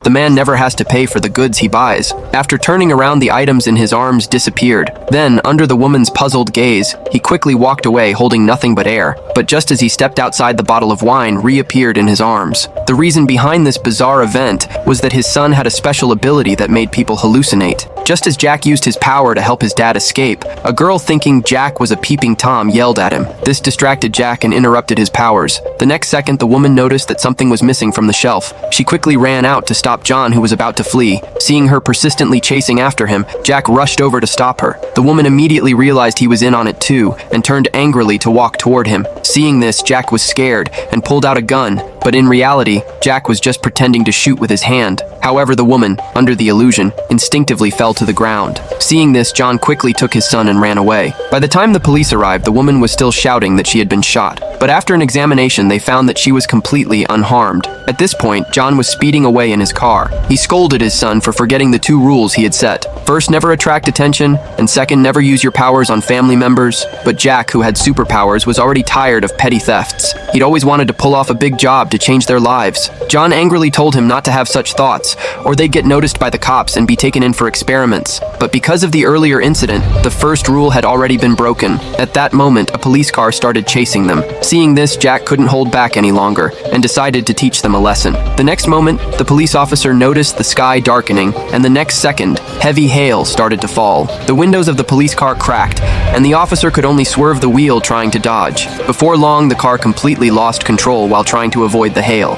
The man never has to pay for the goods he buys. After turning around, the items in his arms disappeared. Then, under the woman's puzzled gaze, he quickly walked away holding nothing but air. But just as he stepped outside, the bottle of wine reappeared in his arms. The reason behind this bizarre event was that his son had a special ability that made people hallucinate. Just as Jack used his power to help his dad escape, a girl thinking Jack was a peeping Tom yelled at him. This distracted Jack and interrupted his powers. The next second, the woman noticed that something was missing from the shelf. She quickly ran out to stop John, who was about to flee. Seeing her persistently chasing after him, Jack rushed over to stop her. The woman immediately realized he was in on it too, and turned angrily to walk toward him. Seeing this, Jack was scared and pulled out a gun. But in reality, Jack was just pretending to shoot with his hand. However, the woman, under the illusion, instinctively fell to the ground. Seeing this, John quickly took his son and ran away. By the time the police arrived, the woman was still shouting that she had been shot. But after an examination, they found that she was completely unharmed. At this point, John was speeding away in his car. He scolded his son for forgetting the 2 rules he had set. First, never attract attention, and second, never use your powers on family members. But Jack, who had superpowers, was already tired of petty thefts. He'd always wanted to pull off a big job to change their lives. John angrily told him not to have such thoughts, or they'd get noticed by the cops and be taken in for experiments. But because of the earlier incident, the first rule had already been broken. At that moment, a police car started chasing them. Seeing this, Jack couldn't hold back any longer, and decided to teach them a lesson. The next moment, the police officer noticed the sky darkening, and the next second, heavy hail started to fall. The windows of the police car cracked, and the officer could only swerve the wheel trying to dodge. Before long, the car completely lost control while trying to avoid the hail.